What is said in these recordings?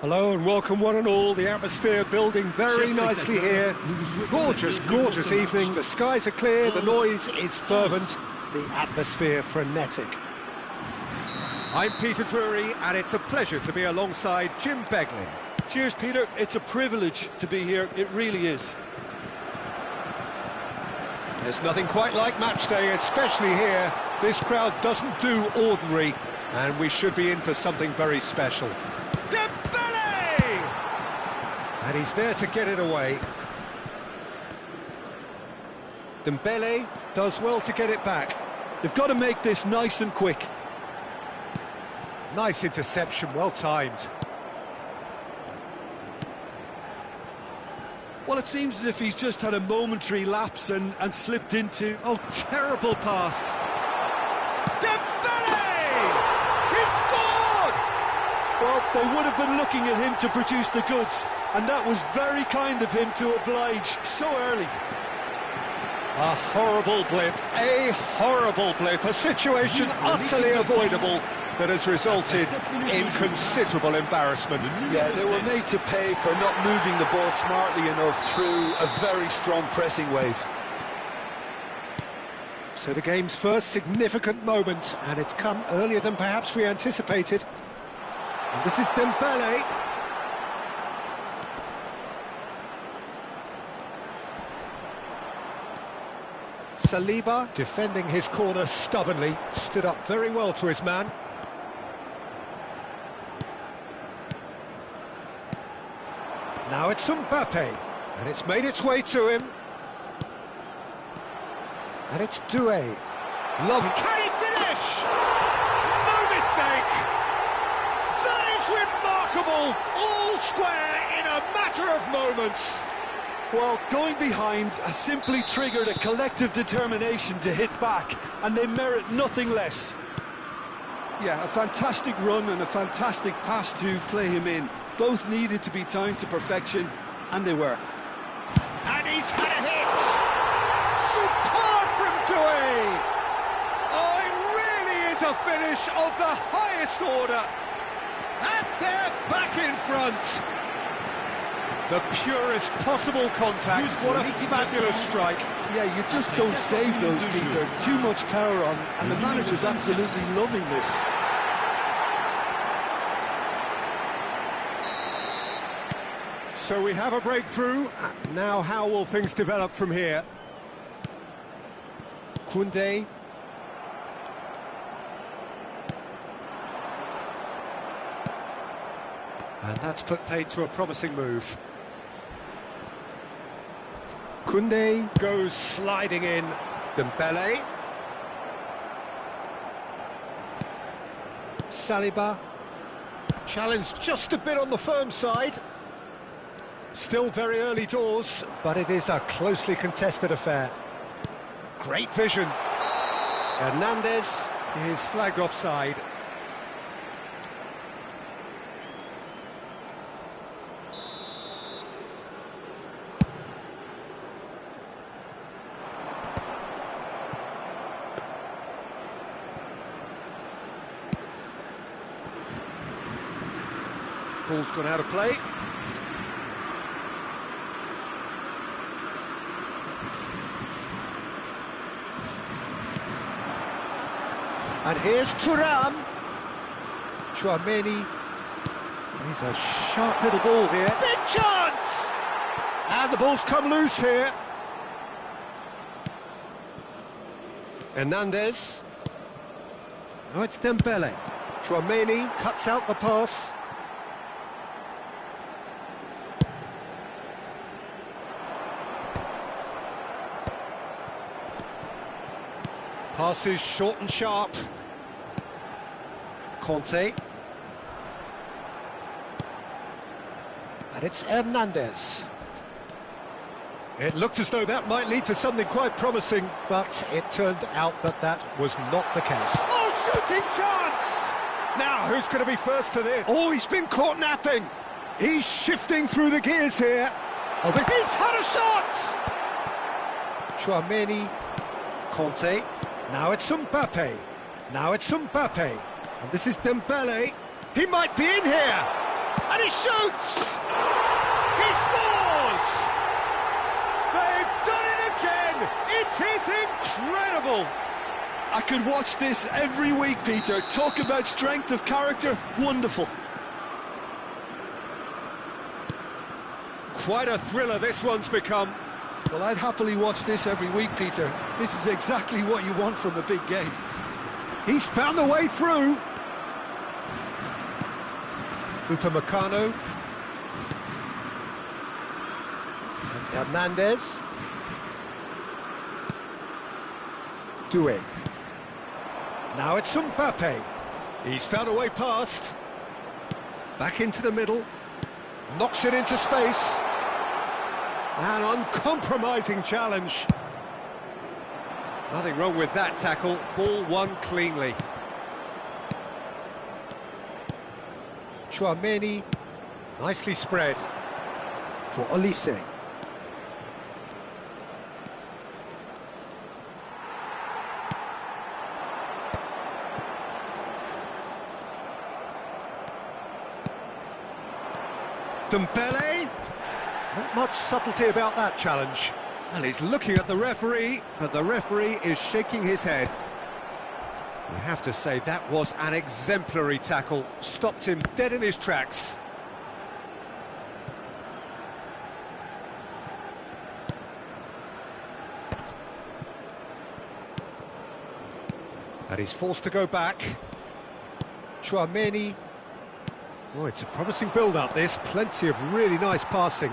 Hello and welcome one and all. The atmosphere building very nicely here. Gorgeous, gorgeous evening. The skies are clear, the noise is fervent, the atmosphere frenetic. I'm Peter Drury and it's a pleasure to be alongside Jim Beglin. Cheers, Peter. It's a privilege to be here. It really is. There's nothing quite like match day, especially here. This crowd doesn't do ordinary, and we should be in for something very special. And he's there to get it away. Dembele does well to get it back. They've got to make this nice and quick. Nice interception, well timed. Well, it seems as if he's just had a momentary lapse and slipped into... Oh, terrible pass. Dembele! He scored! Well, they would have been looking at him to produce the goods, and that was very kind of him to oblige so early. A horrible blip, a situation utterly avoidable that has resulted in considerable embarrassment. Yeah, they were made to pay for not moving the ball smartly enough through a very strong pressing wave. So the game's first significant moment, and it's come earlier than perhaps we anticipated. And this is Dembele. Saliba, defending his corner stubbornly, stood up very well to his man. Now it's Mbappe, and it's made its way to him. And it's Doué. Love. Can he finish? No mistake! That is remarkable! All square in a matter of moments. Well, going behind has simply triggered a collective determination to hit back, and they merit nothing less. Yeah, a fantastic run and a fantastic pass to play him in. Both needed to be timed to perfection, and they were. And he's had a hit! Superb from Doué! Oh, it really is a finish of the highest order. And they're back in front. The purest possible contact. What a fabulous strike. Yeah, you just don't save those, Peter. Too much power on, and the manager's absolutely loving this. So we have a breakthrough. Now how will things develop from here? Koundé. And that's put paid to a promising move. Koundé goes sliding in. Dembele. Saliba. Challenged just a bit on the firm side. Still very early doors, but it is a closely contested affair. Great vision. Hernandez is flagged offside. Ball's gone out of play. And here's Thuram. Chouameni. He's a sharp little ball here. Big chance! And the ball's come loose here. Hernandez. Oh, it's Dembele. Chouameni cuts out the pass. Passes short and sharp. Conte. And it's Hernandez. It looked as though that might lead to something quite promising, but it turned out that that was not the case. Oh, shooting chance! Now, who's going to be first to this? Oh, he's been caught napping. He's shifting through the gears here. Oh, he's had a shot! Chouameni. Conte. Now it's Mbappe. And this is Dembele. He might be in here. And he shoots! He scores! They've done it again! It is incredible! I could watch this every week, Peter. Talk about strength of character. Wonderful. Quite a thriller this one's become. Well, I'd happily watch this every week, Peter. This is exactly what you want from a big game. He's found a way through. Upamecano. And Hernandez. Doué. Now it's Mbappe. He's found a way past. Back into the middle. Knocks it into space. An uncompromising challenge. Nothing wrong with that tackle. Ball won cleanly. Chouameni. Nicely spread. For Olise. Dembele. Not much subtlety about that challenge. Well, he's looking at the referee, but the referee is shaking his head. You have to say that was an exemplary tackle. Stopped him dead in his tracks. And he's forced to go back. Chouameni. Oh, it's a promising build-up, this. Plenty of really nice passing.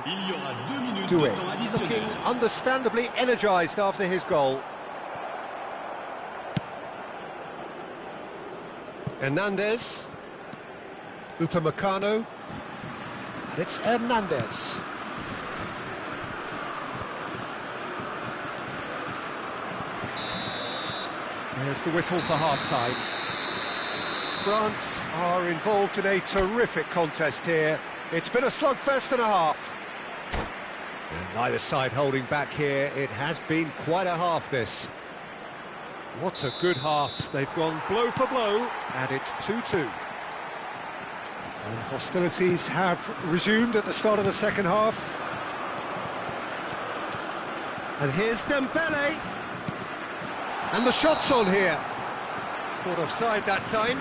Doué, looking understandably energised after his goal. Hernandez. Upamecano. And it's Hernandez. There's the whistle for half-time. France are involved in a terrific contest here. It's been a slugfest and a half. And neither side holding back here. It has been quite a half, this. What a good half. They've gone blow for blow, and it's 2-2. And hostilities have resumed at the start of the second half. And here's Dembele. And the shot's on here. Caught offside that time.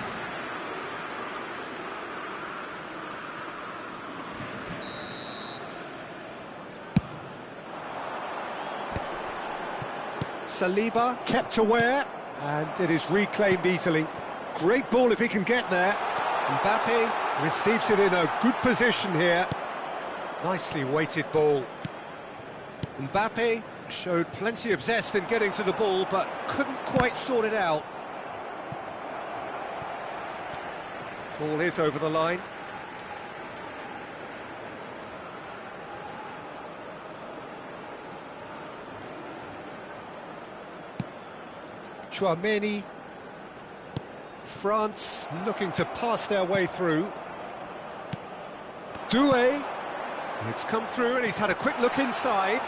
Saliba kept aware, and it is reclaimed easily. Great ball if he can get there. Mbappe receives it in a good position here. Nicely weighted ball. Mbappe showed plenty of zest in getting to the ball, but couldn't quite sort it out. Ball is over the line. Chouameni. France looking to pass their way through. Doué. It's come through and he's had a quick look inside.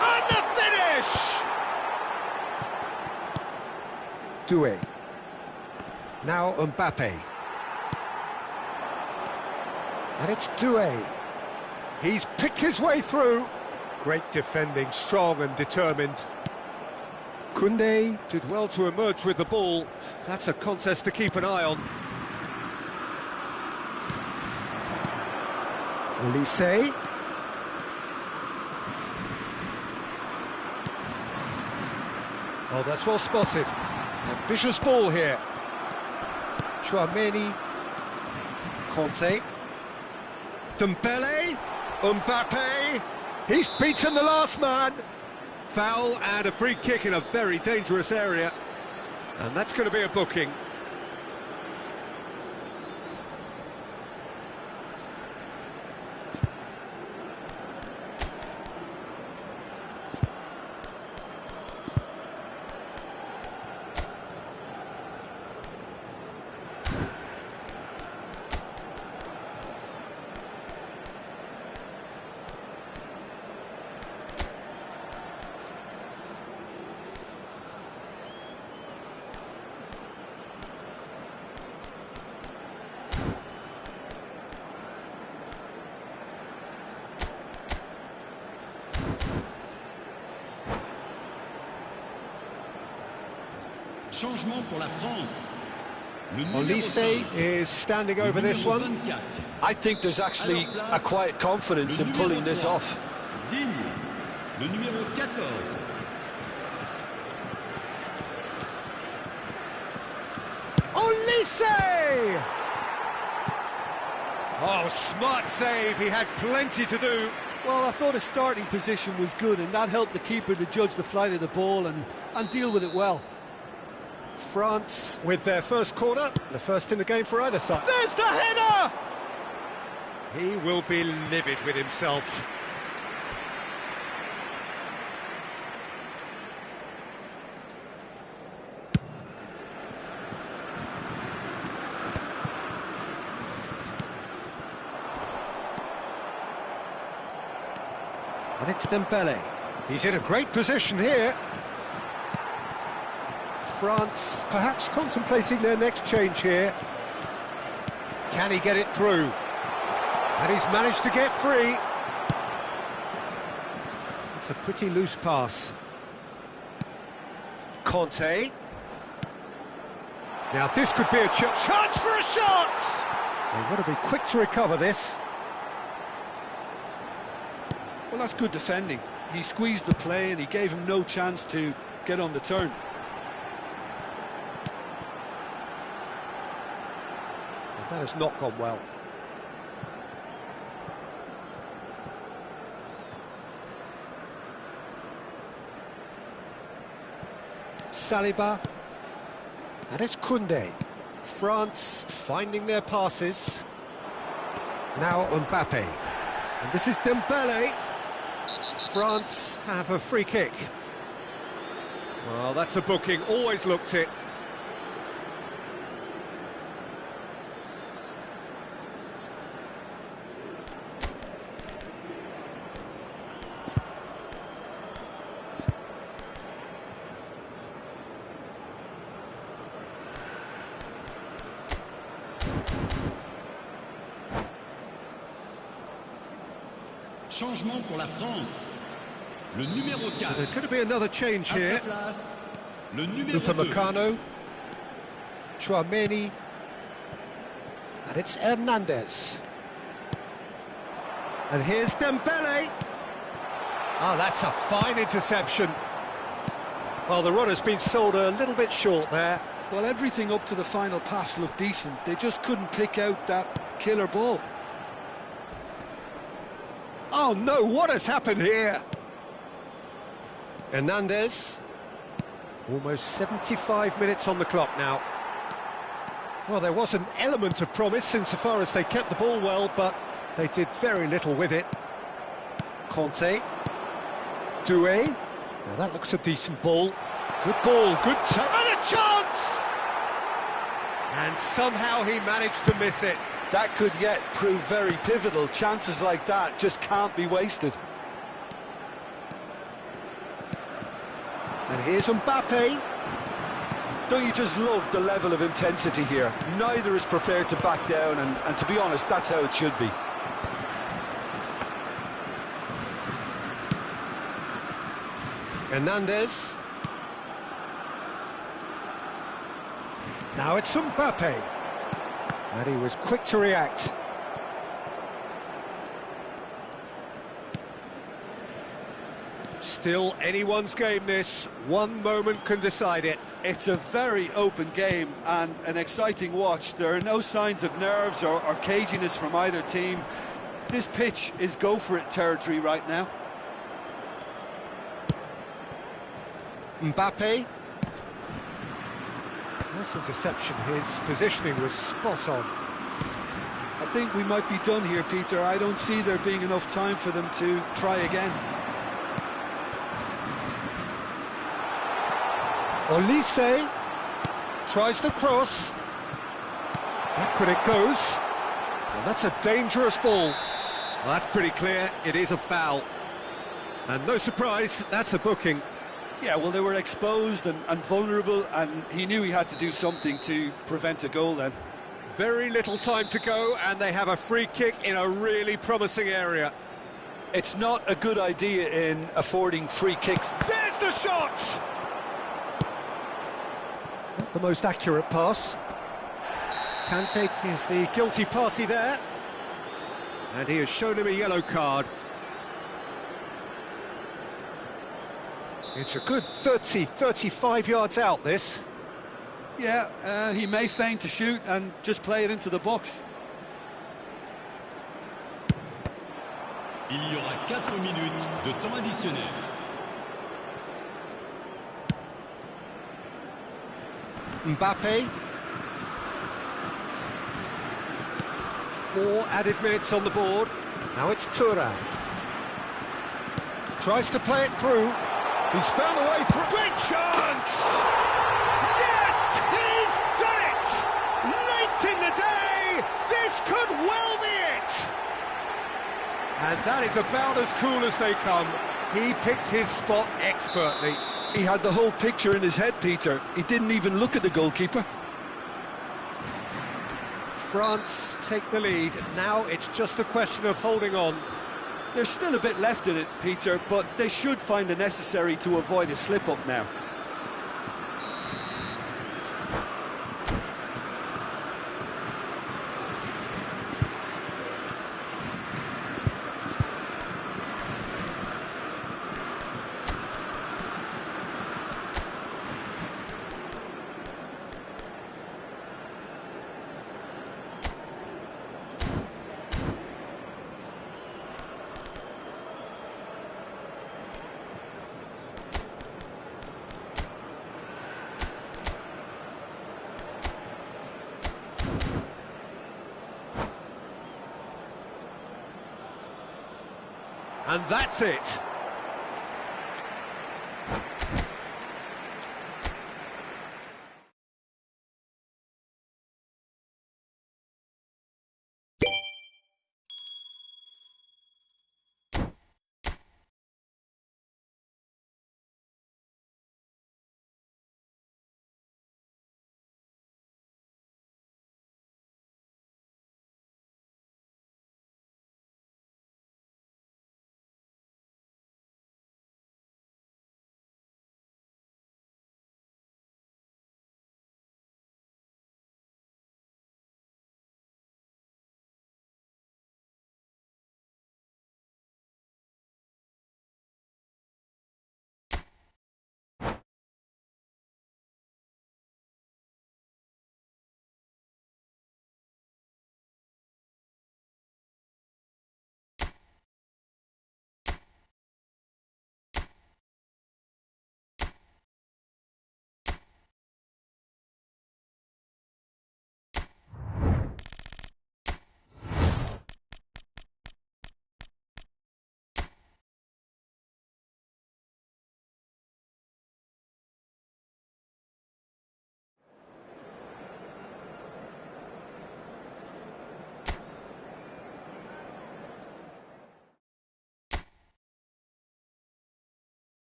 And the finish! Doué. Now Mbappe. And it's Doué. He's picked his way through. Great defending, strong and determined. Koundé did well to emerge with the ball. That's a contest to keep an eye on. Olise. Oh, that's well spotted. Ambitious ball here. Chouameni. Conte. Dembele. Mbappe. He's beaten the last man. Foul and a free kick in a very dangerous area. And that's going to be a booking. Changement pour la France. Olise is standing over this one. I think there's actually a quiet confidence in pulling this off. Digne, le numéro 14. Olise! Oh, smart save. He had plenty to do. Well, I thought his starting position was good, and that helped the keeper to judge the flight of the ball and deal with it well. France with their first corner, the first in the game for either side. There's the header! He will be livid with himself. And it's Dembele. He's in a great position here. France perhaps contemplating their next change here. Can he get it through? And he's managed to get free. It's a pretty loose pass. Conte. Now this could be a chance for a shot! They've got to be quick to recover this. Well, that's good defending. He squeezed the play and he gave him no chance to get on the turn. That has not gone well. Saliba. And it's Koundé. France finding their passes. Now Mbappe. And this is Dembele. France have a free kick. Well, that's a booking. Always looked it. Changement pour la France. Le numéro 4. There's going to be another change here. Le numéro 2. Upamecano, Chouameni, and it's Hernandez. And here's Dembele. Oh, that's a fine interception. Well, the runner's been sold a little bit short there. Well, everything up to the final pass looked decent. They just couldn't pick out that killer ball. Oh no, what has happened here? Hernandez. Almost 75 minutes on the clock now. Well, there was an element of promise insofar as they kept the ball well, but they did very little with it. Conte. Doué. Now that looks a decent ball. Good ball, good touch. And a chance! And somehow he managed to miss it. That could yet prove very pivotal. Chances like that just can't be wasted. And here's Mbappe. Don't you just love the level of intensity here? Neither is prepared to back down, and to be honest, that's how it should be. Hernandez. Now it's Mbappe. And he was quick to react. Still anyone's game this. One moment can decide it. It's a very open game and an exciting watch. There are no signs of nerves or caginess from either team. This pitch is go-for-it territory right now. Mbappe. Nice interception. His positioning was spot on. I think we might be done here, Peter. I don't see there being enough time for them to try again. Olise tries the cross. Back when it goes. And that's a dangerous ball. Well, that's pretty clear. It is a foul. And no surprise, that's a booking. Yeah, well, they were exposed and vulnerable, and he knew he had to do something to prevent a goal then. Very little time to go, and they have a free kick in a really promising area. It's not a good idea in affording free kicks. There's the shot! Not the most accurate pass. Kante is the guilty party there. And he has shown him a yellow card. It's a good 35 yards out, this. Yeah, he may feign to shoot and just play it into the box. Il y aura 4 minutes de temps additionnel. Mbappe. 4 added minutes on the board. Now it's Thuram. Tries to play it through. He's found a way through. Great chance! Yes, he's done it! Late in the day, this could well be it! And that is about as cool as they come. He picked his spot expertly. He had the whole picture in his head, Peter. He didn't even look at the goalkeeper. France take the lead. Now it's just a question of holding on. There's still a bit left in it, Peter, but they should find the necessary to avoid a slip-up now. And that's it.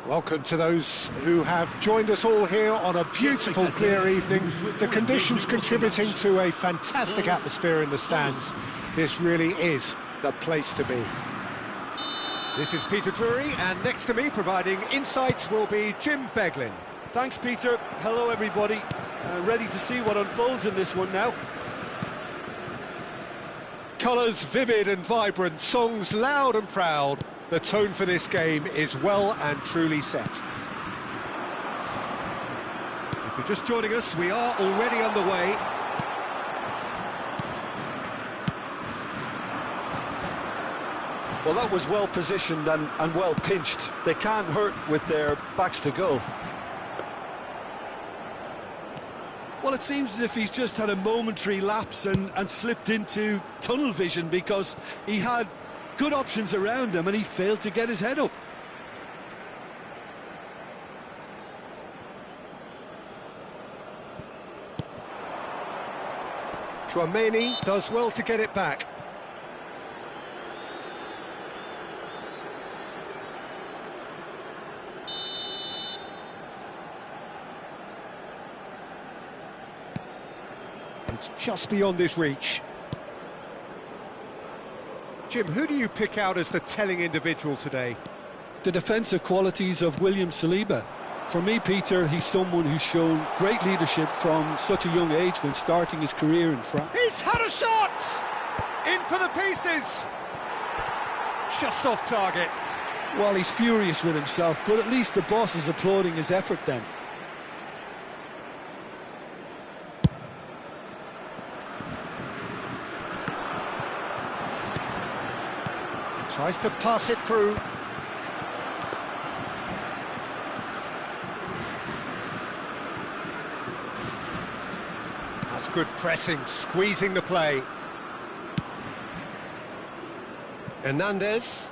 Welcome to those who have joined us all here on a beautiful, clear evening. The conditions contributing to a fantastic atmosphere in the stands. This really is the place to be. This is Peter Drury, and next to me, providing insights, will be Jim Beglin. Thanks, Peter. Hello, everybody. Ready to see what unfolds in this one now. colours vivid and vibrant, songs loud and proud. The tone for this game is well and truly set. If you're just joining us, we are already underway. Well, that was well positioned and well pinched. They can't hurt with their backs to goal. Well, it seems as if he's just had a momentary lapse and slipped into tunnel vision, because he had good options around him and he failed to get his head up. Tchouaméni does well to get it back. It's just beyond his reach. Jim, who do you pick out as the telling individual today? The defensive qualities of William Saliba. For me, Peter, he's someone who's shown great leadership from such a young age when starting his career in France. He's had a shot! In for the pieces! Just off target. Well, he's furious with himself, but at least the boss is applauding his effort then. Tries to pass it through. That's good pressing, squeezing the play. Hernandez.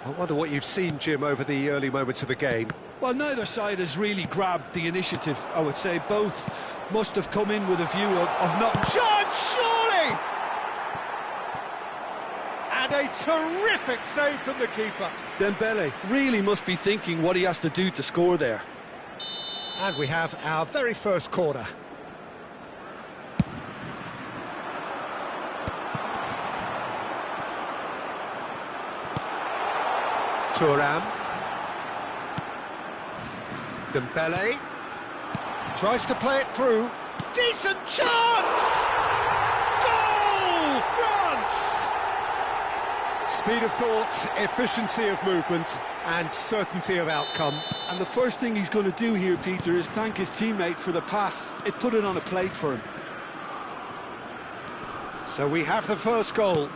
I wonder what you've seen, Jim, over the early moments of the game. Well, neither side has really grabbed the initiative, I would say. Both must have come in with a view of not... Chance, surely! And a terrific save from the keeper. Dembele really must be thinking what he has to do to score there. And we have our very first corner. Thuram. Dembele. Tries to play it through. Decent chance! Goal! France! Speed of thought, efficiency of movement, and certainty of outcome. And the first thing he's going to do here, Peter, is thank his teammate for the pass. It put it on a plate for him. So we have the first goal.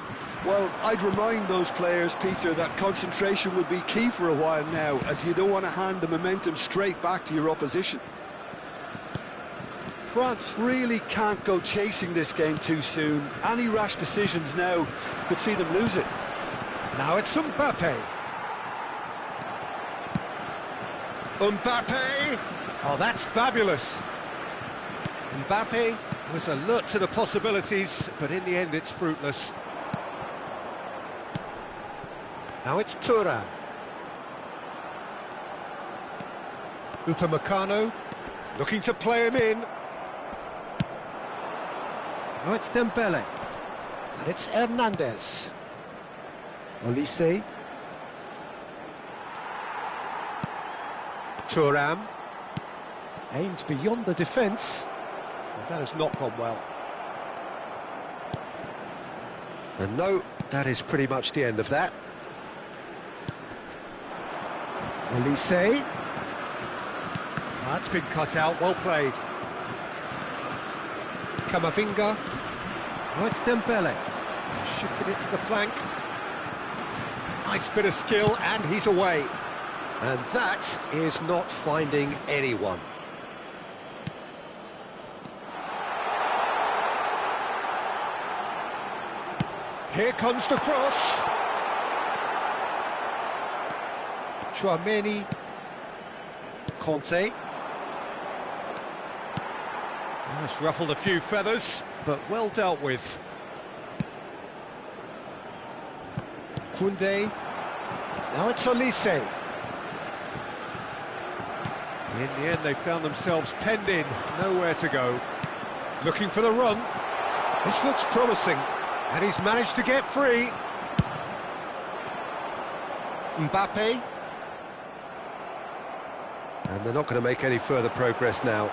Well, I'd remind those players, Peter, that concentration will be key for a while now, as you don't want to hand the momentum straight back to your opposition. France really can't go chasing this game too soon. Any rash decisions now could see them lose it. Now it's Mbappe. Mbappe! Oh, that's fabulous. Mbappe was alert to the possibilities, but in the end it's fruitless. Now it's Thuram. Upamecano, looking to play him in. Now it's Dembele. And it's Hernandez. Olise. Thuram. Aimed beyond the defence. Well, that has not gone well. And no, that is pretty much the end of that. Olise. That's been cut out, well played. Camavinga. Oh, it's Dembele. Shifted it to the flank. Nice bit of skill, and he's away. And that is not finding anyone. Here comes the cross. Tchouaméni. Conte. It's ruffled a few feathers, but well dealt with. Koundé. Now it's Olise. In the end, they found themselves penned in, nowhere to go. Looking for the run. This looks promising, and he's managed to get free. Mbappe. And they're not going to make any further progress now.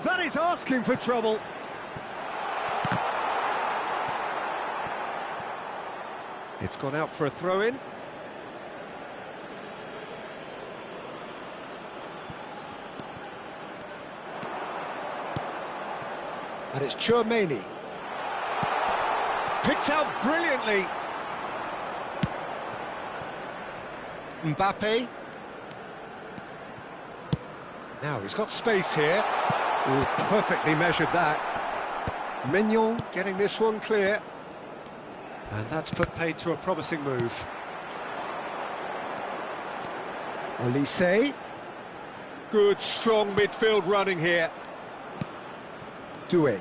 that is asking for trouble. It's gone out for a throw-in. And it's Chouameni. Picked out brilliantly. Mbappe. Now he's got space here. Ooh, perfectly measured that. Mignon getting this one clear. And that's put paid to a promising move. Olise. Good, strong midfield running here. Doué.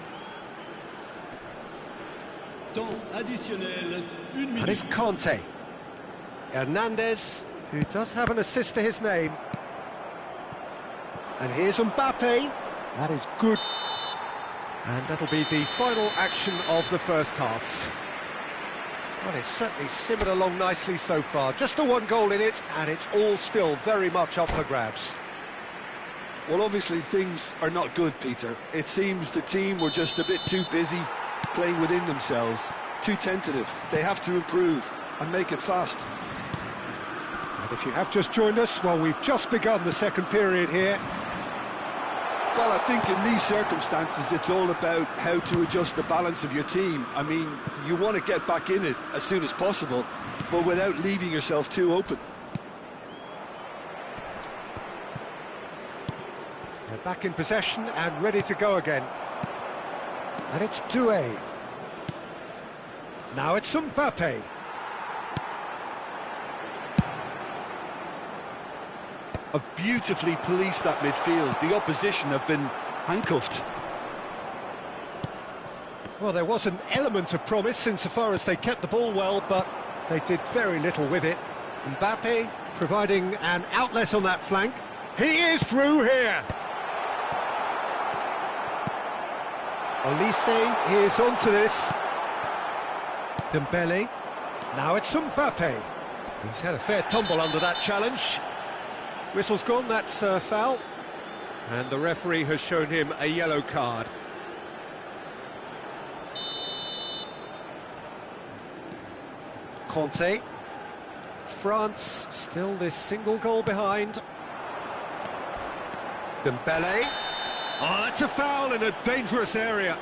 Temps additionnel, 1 And minute. it's Conte. Hernandez, who does have an assist to his name. And here's Mbappe. That is good. And that'll be the final action of the first half. Well, it's certainly simmered along nicely so far. Just the one goal in it, and it's all still very much up for grabs. Well, obviously things are not good, Peter. It seems the team were just a bit too busy playing within themselves, too tentative. They have to improve and make it fast. And if you have just joined us, well, we've just begun the second period here. Well, I think in these circumstances, it's all about how to adjust the balance of your team. I mean, you want to get back in it as soon as possible, but without leaving yourself too open. They're back in possession and ready to go again. And it's Doué. Now it's Mbappe. Have beautifully policed that midfield. The opposition have been handcuffed. Well, there was an element of promise insofar as they kept the ball well, but they did very little with it. Mbappe providing an outlet on that flank. He is through here. Olise is onto this. Dembele. Now it's Mbappe. He's had a fair tumble under that challenge. Whistle's gone, that's a foul. And the referee has shown him a yellow card. Conte. France still this single goal behind. Dembele. Oh, that's a foul in a dangerous area.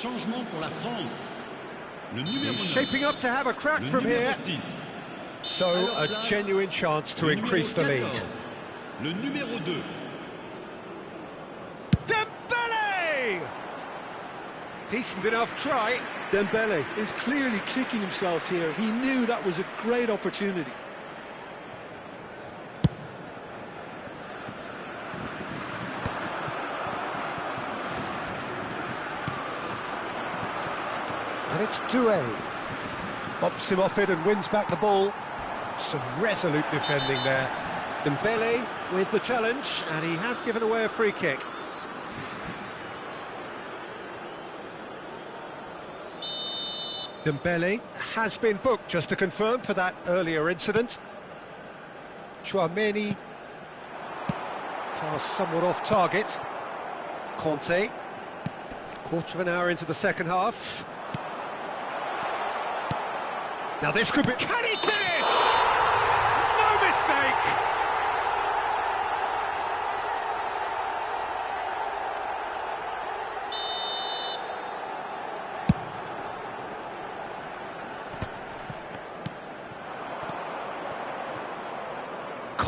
Changement pour la France. Le numéro He's 9. shaping up to have a crack Le from numéro here. 6. So, a genuine chance to Le increase the numéro lead. 14. Le numéro 2. Dembele! Decent enough try. Dembele is clearly kicking himself here. He knew that was a great opportunity. And it's Doué. Bumps him off it and wins back the ball. Some resolute defending there. Dembele with the challenge, and he has given away a free kick. Dembele has been booked, just to confirm, for that earlier incident. Chouameni passed somewhat off target. Conte. Quarter of an hour into the second half. Now this could be... Can he finish? No mistake!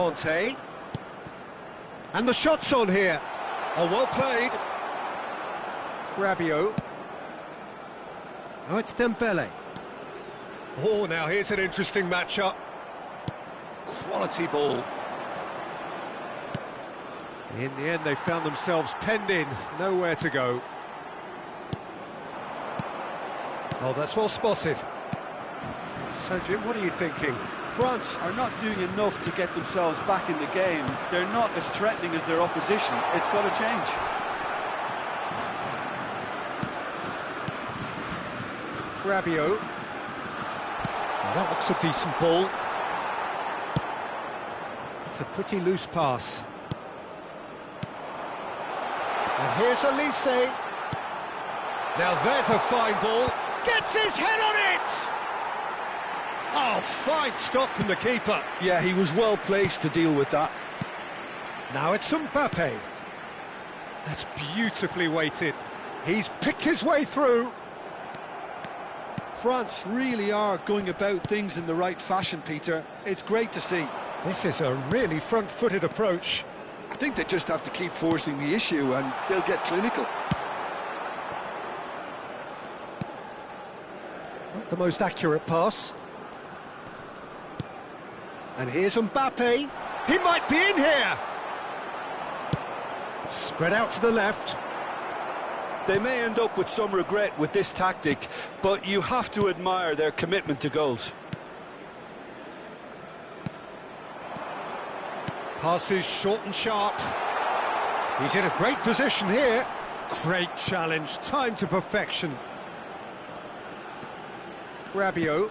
Conte. And the shot's on here. Oh, well played. Rabiot. Oh, it's Dembele. Oh, now here's an interesting matchup. Quality ball. In the end, they found themselves penned in, nowhere to go. Oh, that's well spotted. So, Jim, what are you thinking? France are not doing enough to get themselves back in the game. They're not as threatening as their opposition. It's got to change. Rabiot. Now that looks a decent ball. It's a pretty loose pass. And here's Elise. Now there's a fine ball. Gets his head on it! Oh, fine stop from the keeper. Yeah, he was well placed to deal with that. Now it's Mbappe. That's beautifully weighted. He's picked his way through. France really are going about things in the right fashion, Peter. It's great to see. This is a really front-footed approach. I think they just have to keep forcing the issue and they'll get clinical. Not the most accurate pass. And here's Mbappe. He might be in here. Spread out to the left. They may end up with some regret with this tactic, but you have to admire their commitment to goals. Passes short and sharp. He's in a great position here. Great challenge, time to perfection. Rabiot.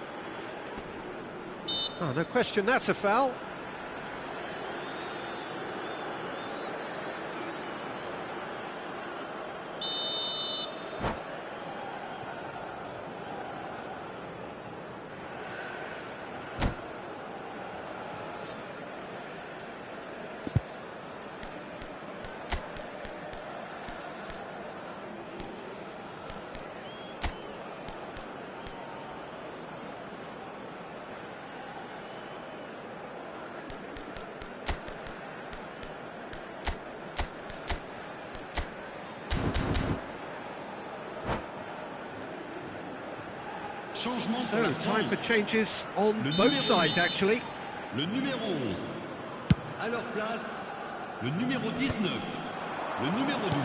Oh, no question, that's a foul. So, time for changes on both sides, actually. Le numéro 11. À leur place, le numéro 19. Le numéro 12.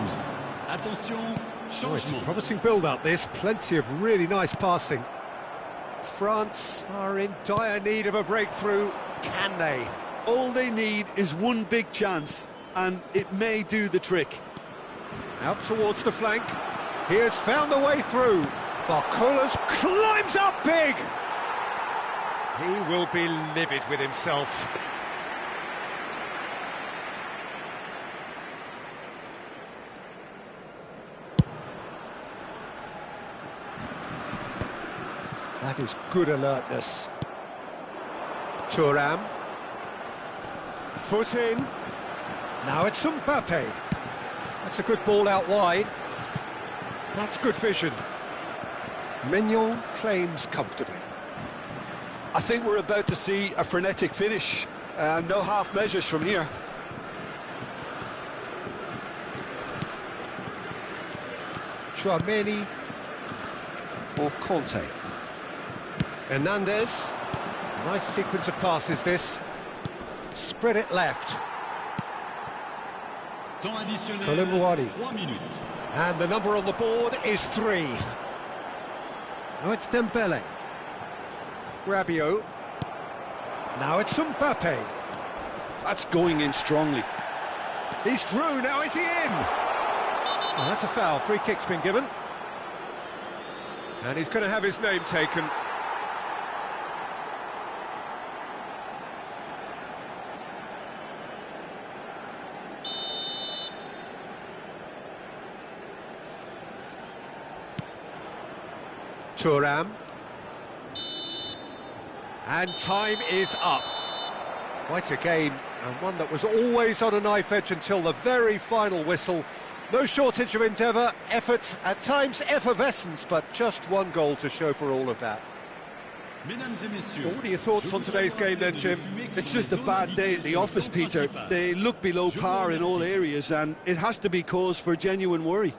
Attention, changement. Oh, it's a promising build-up, this. Plenty of really nice passing. France are in dire need of a breakthrough. Can they? All they need is one big chance, and it may do the trick. Out towards the flank. He has found a way through. Barcolas climbs up big! He will be livid with himself. That is good alertness. Thuram. Foot in. Now it's Mbappe. That's a good ball out wide. That's good vision. Mignon claims comfortably. I think we're about to see a frenetic finish. No half measures from here. Chouameni for Conte. Hernandez. Nice sequence of passes this. Spread it left. Temps additionnel, Colomboani. 3 minutes. And the number on the board is 3. Now it's Dembele. Rabiot. Now it's Mbappe. That's going in strongly. He's through, now is he in? Oh, that's a foul, free kick's been given. And he's going to have his name taken. Thuram. And time is up. Quite a game, and one that was always on a knife edge until the very final whistle. No shortage of endeavour, effort, at times effervescence, but just one goal to show for all of that. Mesdames et messieurs, What are your thoughts on today's game then, Jim? It's just a bad day at the office, Peter. They look below par in all areas, and it has to be cause for genuine worry.